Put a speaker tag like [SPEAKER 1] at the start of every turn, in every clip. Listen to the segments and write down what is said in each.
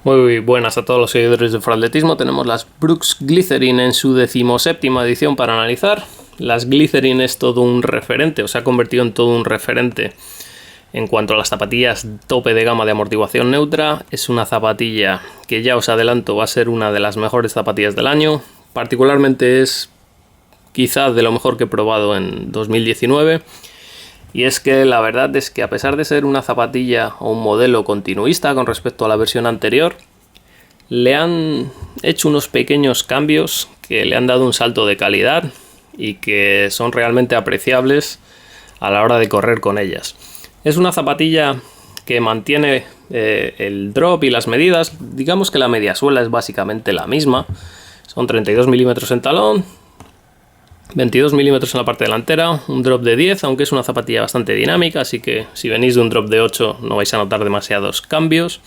[SPEAKER 1] Muy buenas a todos los seguidores de Fratletismo. Tenemos las Brooks Glycerin en su 17ª edición para analizar. Las Glycerin es todo un referente, o se ha convertido en todo un referente en cuanto a las zapatillas tope de gama de amortiguación neutra. Es una zapatilla que ya os adelanto va a ser una de las mejores zapatillas del año. Particularmente es quizás de lo mejor que he probado en 2019. Y es que la verdad es que a pesar de ser una zapatilla o un modelo continuista con respecto a la versión anterior, le han hecho unos pequeños cambios que le han dado un salto de calidad y que son realmente apreciables a la hora de correr con ellas. Es una zapatilla que mantiene el drop y las medidas. Digamos que la mediasuela es básicamente la misma. Son 32 milímetros en talón, 22 milímetros en la parte delantera, un drop de 10, aunque es una zapatilla bastante dinámica, así que si venís de un drop de 8 no vais a notar demasiados cambios.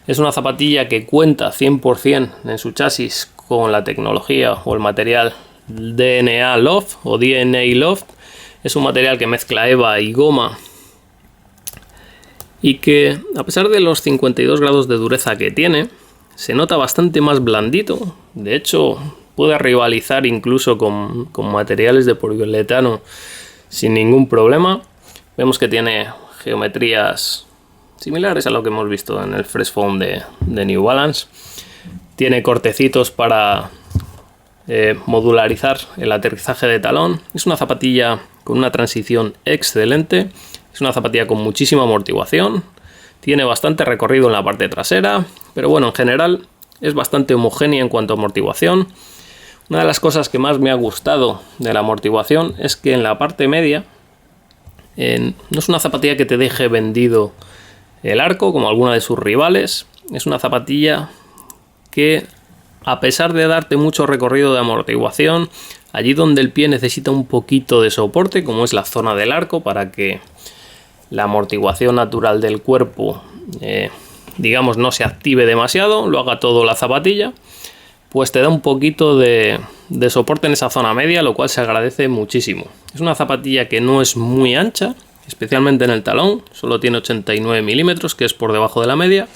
[SPEAKER 1] Es una zapatilla que cuenta 100% en su chasis con la tecnología o el material DNA Loft o DNA Loft. Es un material que mezcla EVA y goma y que, a pesar de los 52 grados de dureza que tiene, se nota bastante más blandito. De hecho, puede rivalizar incluso con materiales de poliuretano sin ningún problema. Vemos que tiene geometrías similares a lo que hemos visto en el Fresh Foam de New Balance. Tiene cortecitos para modularizar el aterrizaje de talón. Es una zapatilla con una transición excelente. Es una zapatilla con muchísima amortiguación. Tiene bastante recorrido en la parte trasera, pero bueno, en general es bastante homogénea en cuanto a amortiguación. Una de las cosas que más me ha gustado de la amortiguación es que en la parte media no es una zapatilla que te deje vendido el arco como alguna de sus rivales. Es una zapatilla que, a pesar de darte mucho recorrido de amortiguación, allí donde el pie necesita un poquito de soporte, como es la zona del arco, para que la amortiguación natural del cuerpo digamos no se active demasiado, lo haga todo la zapatilla, pues te da un poquito de soporte en esa zona media, lo cual se agradece muchísimo. Es una zapatilla que no es muy ancha, especialmente en el talón, solo tiene 89 milímetros, que es por debajo de la media,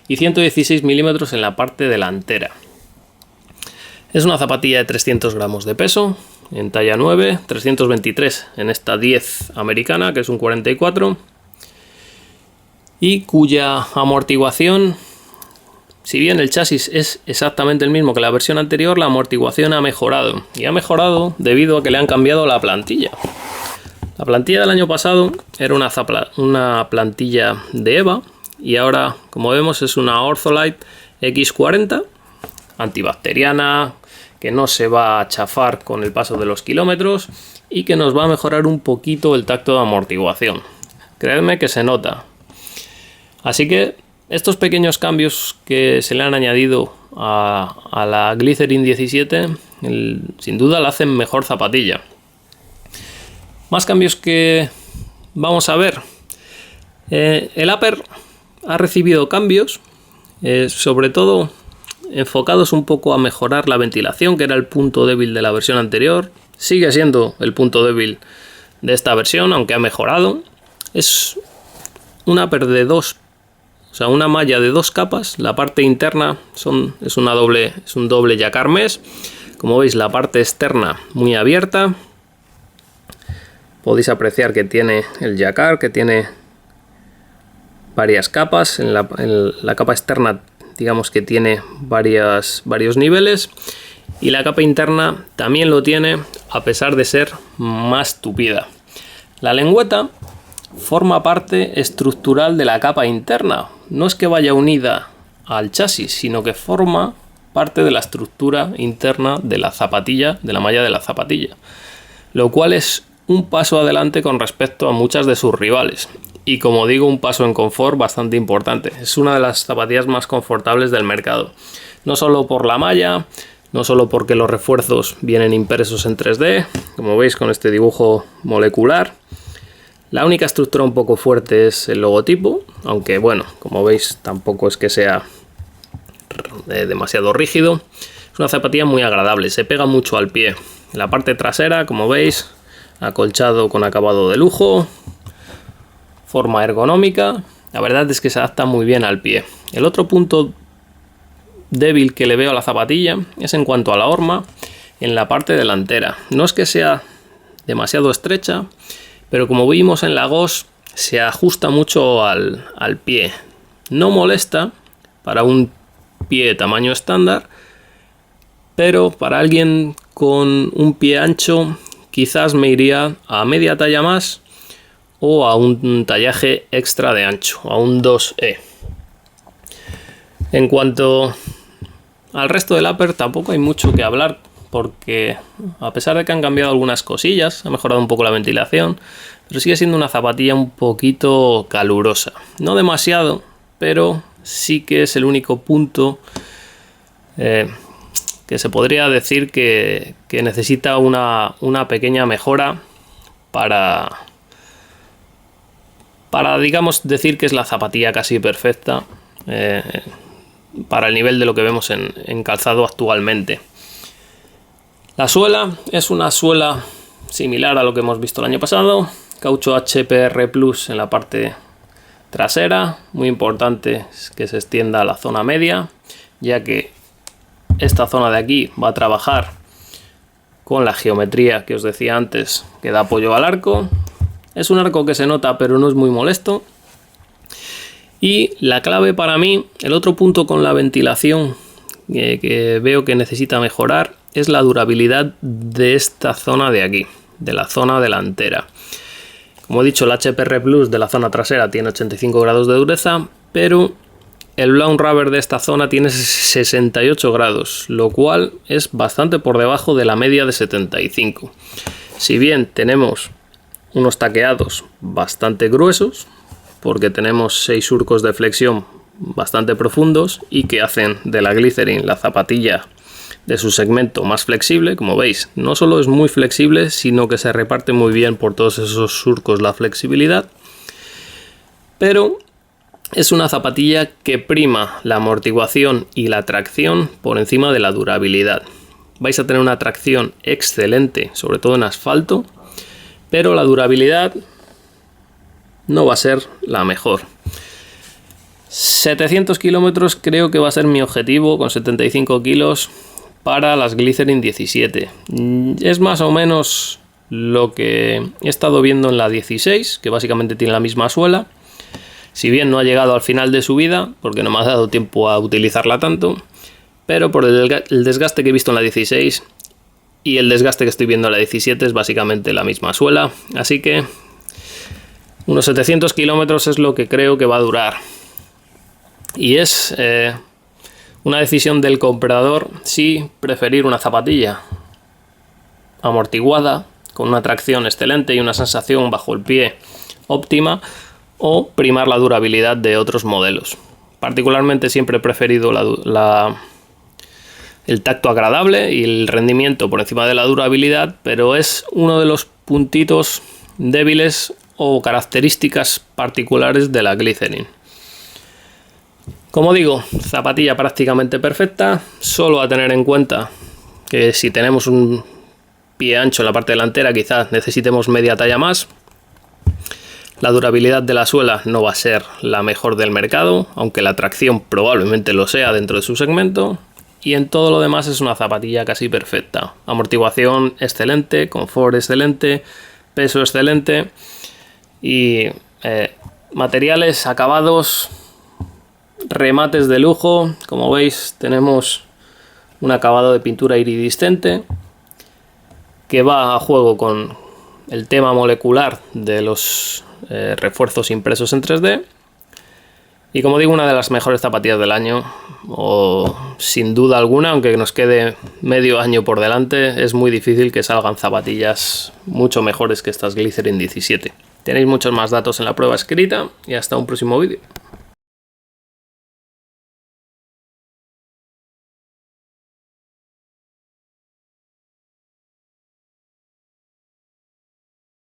[SPEAKER 1] y 116 milímetros en la parte delantera. Es una zapatilla de 300 gramos de peso, en talla 9, 323 en esta 10 americana, que es un 44, y cuya amortiguación, si bien el chasis es exactamente el mismo que la versión anterior, la amortiguación ha mejorado. Y ha mejorado debido a que le han cambiado la plantilla. La plantilla del año pasado era una plantilla de EVA y ahora, como vemos, es una Ortholite X40, antibacteriana, que no se va a chafar con el paso de los kilómetros y que nos va a mejorar un poquito el tacto de amortiguación. Creedme que se nota. Así que estos pequeños cambios que se le han añadido a la Glycerin 17 sin duda la hacen mejor zapatilla. Más cambios que vamos a ver. El upper ha recibido cambios, sobre todo enfocados un poco a mejorar la ventilación, que era el punto débil de la versión anterior. Sigue siendo el punto débil de esta versión, aunque ha mejorado. Es un upper de una malla de 2 capas. La parte interna es un doble jacquard mesh. Como veis, la parte externa muy abierta. Podéis apreciar que tiene el jacquard, que tiene varias capas. En la capa externa, digamos que tiene varios niveles. Y la capa interna también lo tiene, a pesar de ser más tupida. La lengüeta forma parte estructural de la capa interna. No es que vaya unida al chasis, sino que forma parte de la estructura interna de la zapatilla, de la malla de la zapatilla. Lo cual es un paso adelante con respecto a muchas de sus rivales. Y como digo, un paso en confort bastante importante. Es una de las zapatillas más confortables del mercado. No solo por la malla, no solo porque los refuerzos vienen impresos en 3D, como veis con este dibujo molecular. La única estructura un poco fuerte es el logotipo, aunque bueno, como veis tampoco es que sea demasiado rígido. Es una zapatilla muy agradable, se pega mucho al pie. En la parte trasera, como veis, acolchado con acabado de lujo, forma ergonómica. la verdad es que se adapta muy bien al pie. El otro punto débil que le veo a la zapatilla es en cuanto a la horma en la parte delantera. No es que sea demasiado estrecha, pero como vimos en la Ghost, se ajusta mucho al pie. No molesta para un pie tamaño estándar, pero para alguien con un pie ancho quizás me iría a media talla más o a un tallaje extra de ancho, a un 2E. En cuanto al resto del upper tampoco hay mucho que hablar, porque a pesar de que han cambiado algunas cosillas, ha mejorado un poco la ventilación, pero sigue siendo una zapatilla un poquito calurosa. No demasiado, pero sí que es el único punto que se podría decir que necesita una pequeña mejora para digamos decir que es la zapatilla casi perfecta para el nivel de lo que vemos en calzado actualmente. La suela es una suela similar a lo que hemos visto el año pasado, caucho HPR Plus en la parte trasera, muy importante es que se extienda a la zona media, ya que esta zona de aquí va a trabajar con la geometría que os decía antes, que da apoyo al arco. Es un arco que se nota pero no es muy molesto. Y la clave para mí, el otro punto con la ventilación que veo que necesita mejorar, es la durabilidad de esta zona de aquí, de la zona delantera. Como he dicho, el HPR Plus de la zona trasera tiene 85 grados de dureza, pero el Blown Rubber de esta zona tiene 68 grados, lo cual es bastante por debajo de la media de 75. Si bien tenemos unos taqueados bastante gruesos, porque tenemos 6 surcos de flexión bastante profundos y que hacen de la Glycerin la zapatilla de su segmento más flexible, como veis, no solo es muy flexible, sino que se reparte muy bien por todos esos surcos la flexibilidad, pero es una zapatilla que prima la amortiguación y la tracción por encima de la durabilidad. Vais a tener una tracción excelente, sobre todo en asfalto, pero la durabilidad no va a ser la mejor. 700 kilómetros creo que va a ser mi objetivo con 75 kilos para las Glycerin 17. Es más o menos lo que he estado viendo en la 16, que básicamente tiene la misma suela. Si bien no ha llegado al final de su vida, porque no me ha dado tiempo a utilizarla tanto, pero por el desgaste que he visto en la 16 y el desgaste que estoy viendo en la 17 es básicamente la misma suela. Así que unos 700 kilómetros es lo que creo que va a durar. Y es una decisión del comprador si preferir una zapatilla amortiguada, con una tracción excelente y una sensación bajo el pie óptima, o primar la durabilidad de otros modelos. Particularmente siempre he preferido el tacto agradable y el rendimiento por encima de la durabilidad, pero es uno de los puntitos débiles o características particulares de la Glycerin. Como digo, zapatilla prácticamente perfecta, solo a tener en cuenta que si tenemos un pie ancho en la parte delantera quizás necesitemos media talla más. La durabilidad de la suela no va a ser la mejor del mercado, aunque la tracción probablemente lo sea dentro de su segmento. Y en todo lo demás es una zapatilla casi perfecta. Amortiguación excelente, confort excelente, peso excelente y materiales, acabados, remates de lujo. Como veis tenemos un acabado de pintura iridiscente que va a juego con el tema molecular de los refuerzos impresos en 3D. Y como digo, una de las mejores zapatillas del año, o sin duda alguna, aunque nos quede medio año por delante, es muy difícil que salgan zapatillas mucho mejores que estas Glycerin 17. Tenéis muchos más datos en la prueba escrita y hasta un próximo vídeo.